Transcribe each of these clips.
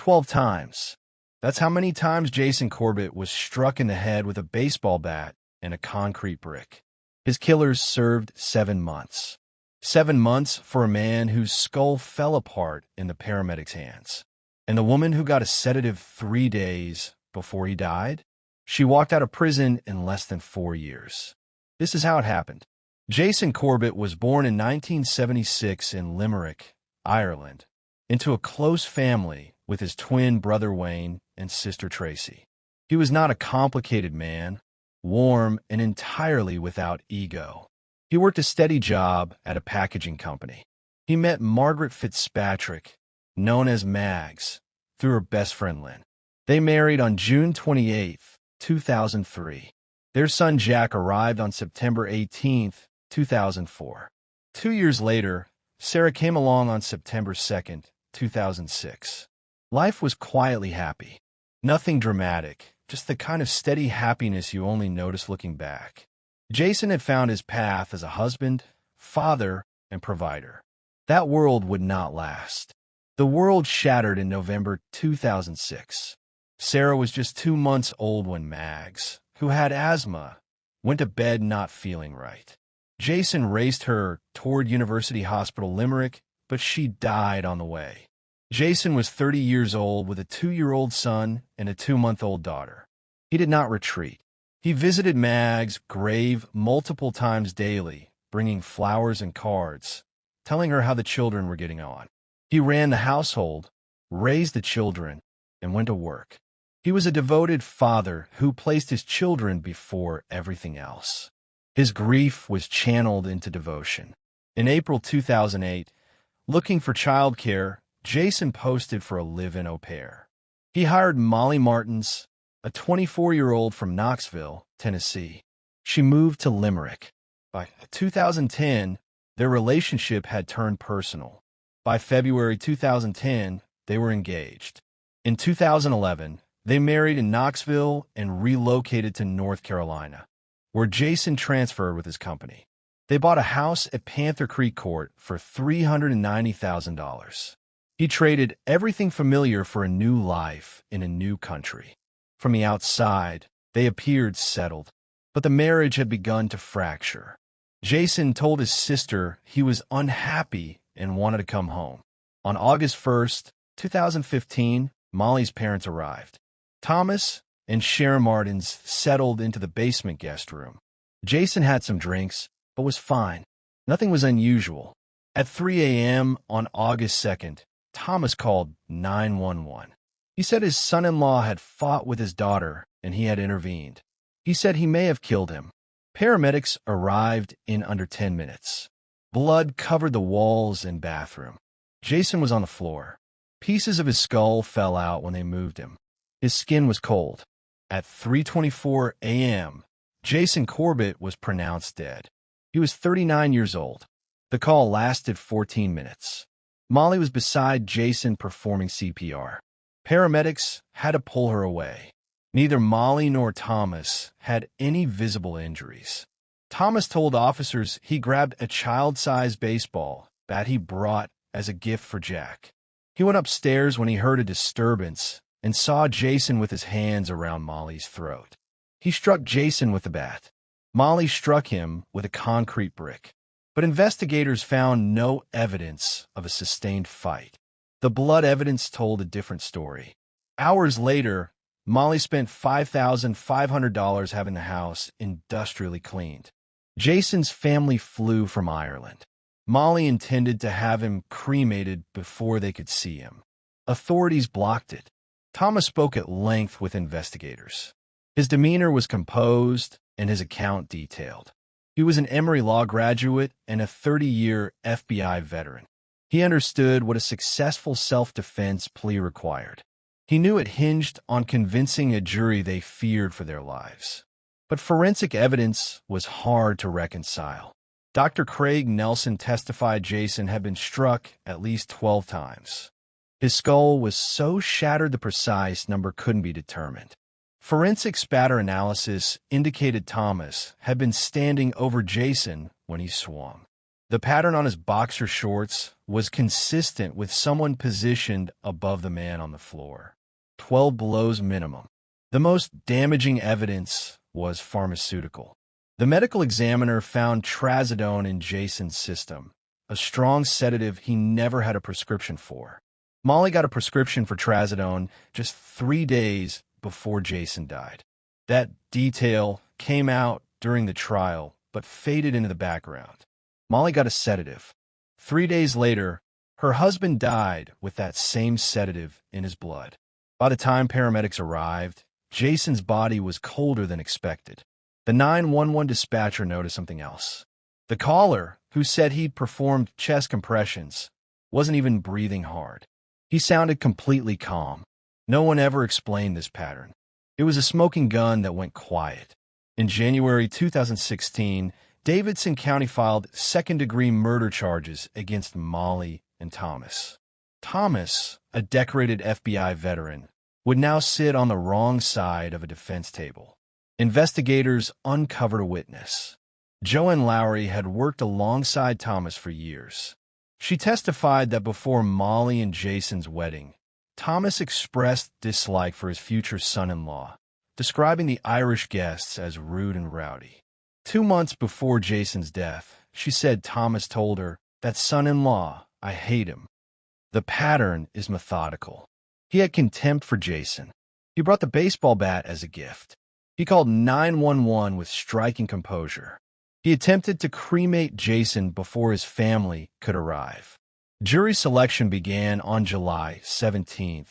12 times. That's how many times Jason Corbett was struck in the head with a baseball bat and a concrete brick. His killers served 7 months. 7 months for a man whose skull fell apart in the paramedics' hands. And the woman who got a sedative 3 days before he died? She walked out of prison in less than 4 years. This is how it happened. Jason Corbett was born in 1976 in Limerick, Ireland, into a close family with his twin brother Wayne and sister Tracy. He was not a complicated man, warm and entirely without ego. He worked a steady job at a packaging company. He met Margaret Fitzpatrick, known as Mags, through her best friend Lynn. They married on June 28, 2003. Their son Jack arrived on September 18, 2004. 2 years later, Sarah came along on September 2, 2006. Life was quietly happy. Nothing dramatic, just the kind of steady happiness you only notice looking back. Jason had found his path as a husband, father, and provider. That world would not last. The world shattered in November 2006. Sarah was just 2 months old when Mags, who had asthma, went to bed not feeling right. Jason raced her toward University Hospital Limerick, but she died on the way. Jason was 30 years old with a 2-year-old son and a 2-month-old daughter. He did not retreat. He visited Mag's grave multiple times daily, bringing flowers and cards, telling her how the children were getting on. He ran the household, raised the children, and went to work. He was a devoted father who placed his children before everything else. His grief was channeled into devotion. In April 2008, looking for childcare, Jason posted for a live-in au pair. He hired Molly Martins, a 24-year-old from Knoxville, Tennessee. She moved to Limerick. By 2010, their relationship had turned personal. By February 2010, they were engaged. In 2011, they married in Knoxville and relocated to North Carolina, where Jason transferred with his company. They bought a house at Panther Creek Court for $390,000. He traded everything familiar for a new life in a new country. From the outside, they appeared settled, but the marriage had begun to fracture. Jason told his sister he was unhappy and wanted to come home. On August 1st, 2015, Molly's parents arrived. Thomas and Sharon Martins settled into the basement guest room. Jason had some drinks, but was fine. Nothing was unusual. At 3 a.m. on August 2nd, Thomas called 911. He said his son-in-law had fought with his daughter and he had intervened. He said he may have killed him. Paramedics arrived in under 10 minutes. Blood covered the walls and bathroom. Jason was on the floor. Pieces of his skull fell out when they moved him. His skin was cold. At 3:24 a.m., Jason Corbett was pronounced dead. He was 39 years old. The call lasted 14 minutes. Molly was beside Jason performing CPR. Paramedics had to pull her away. Neither Molly nor Thomas had any visible injuries. Thomas told officers he grabbed a child-sized baseball bat he brought as a gift for Jack. He went upstairs when he heard a disturbance and saw Jason with his hands around Molly's throat. He struck Jason with the bat. Molly struck him with a concrete brick. But investigators found no evidence of a sustained fight. The blood evidence told a different story. Hours later, Molly spent $5,500 having the house industrially cleaned. Jason's family flew from Ireland. Molly intended to have him cremated before they could see him. Authorities blocked it. Thomas spoke at length with investigators. His demeanor was composed and his account detailed. He was an Emory Law graduate and a 30-year FBI veteran. He understood what a successful self-defense plea required. He knew it hinged on convincing a jury they feared for their lives. But forensic evidence was hard to reconcile. Dr. Craig Nelson testified Jason had been struck at least 12 times. His skull was so shattered the precise number couldn't be determined. Forensic spatter analysis indicated Thomas had been standing over Jason when he swung. The pattern on his boxer shorts was consistent with someone positioned above the man on the floor. 12 blows minimum. The most damaging evidence was pharmaceutical. The medical examiner found trazodone in Jason's system, a strong sedative he never had a prescription for. Molly got a prescription for trazodone just 3 days before Jason died. That detail came out during the trial, but faded into the background. Molly got a sedative. 3 days later, her husband died with that same sedative in his blood. By the time paramedics arrived, Jason's body was colder than expected. The 911 dispatcher noticed something else. The caller, who said he'd performed chest compressions, wasn't even breathing hard. He sounded completely calm. No one ever explained this pattern. It was a smoking gun that went quiet. In January 2016, Davidson County filed second-degree murder charges against Molly and Thomas. Thomas, a decorated FBI veteran, would now sit on the wrong side of a defense table. Investigators uncovered a witness. Joanne Lowry had worked alongside Thomas for years. She testified that before Molly and Jason's wedding, Thomas expressed dislike for his future son-in-law, describing the Irish guests as rude and rowdy. 2 months before Jason's death, she said Thomas told her, "That son-in-law, I hate him." The pattern is methodical. He had contempt for Jason. He brought the baseball bat as a gift. He called 911 with striking composure. He attempted to cremate Jason before his family could arrive. Jury selection began on July 17,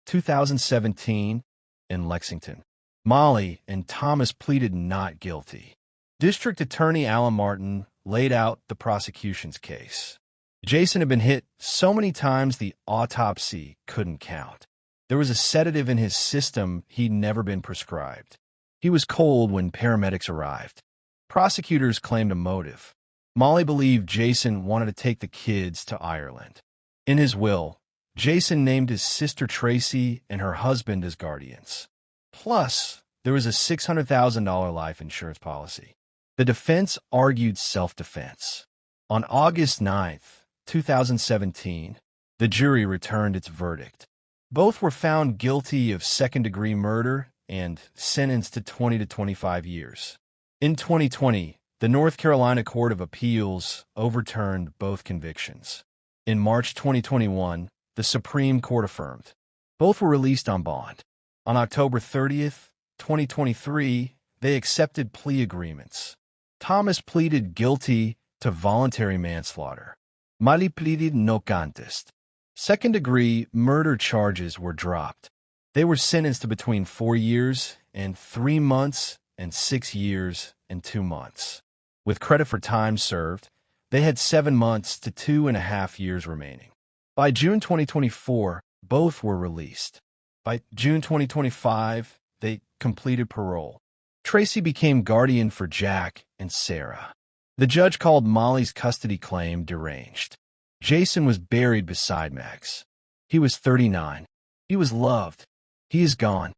2017, in Lexington. Molly and Thomas pleaded not guilty. District Attorney Alan Martin laid out the prosecution's case. Jason had been hit so many times the autopsy couldn't count. There was a sedative in his system he'd never been prescribed. He was cold when paramedics arrived. Prosecutors claimed a motive. Molly believed Jason wanted to take the kids to Ireland. In his will, Jason named his sister Tracy and her husband as guardians. Plus, there was a $600,000 life insurance policy. The defense argued self-defense. On August 9, 2017, the jury returned its verdict. Both were found guilty of second-degree murder and sentenced to 20 to 25 years. In 2020, the North Carolina Court of Appeals overturned both convictions. In March 2021, the Supreme Court affirmed. Both were released on bond. On October 30, 2023, they accepted plea agreements. Thomas pleaded guilty to voluntary manslaughter. Molly pleaded no contest. Second-degree murder charges were dropped. They were sentenced to between 4 years and 3 months and 6 years and 2 months. With credit for time served, they had 7 months to 2.5 years remaining. By June 2024, both were released. By June 2025, they completed parole. Tracy became guardian for Jack and Sarah. The judge called Molly's custody claim deranged. Jason was buried beside Max. He was 39. He was loved. He is gone.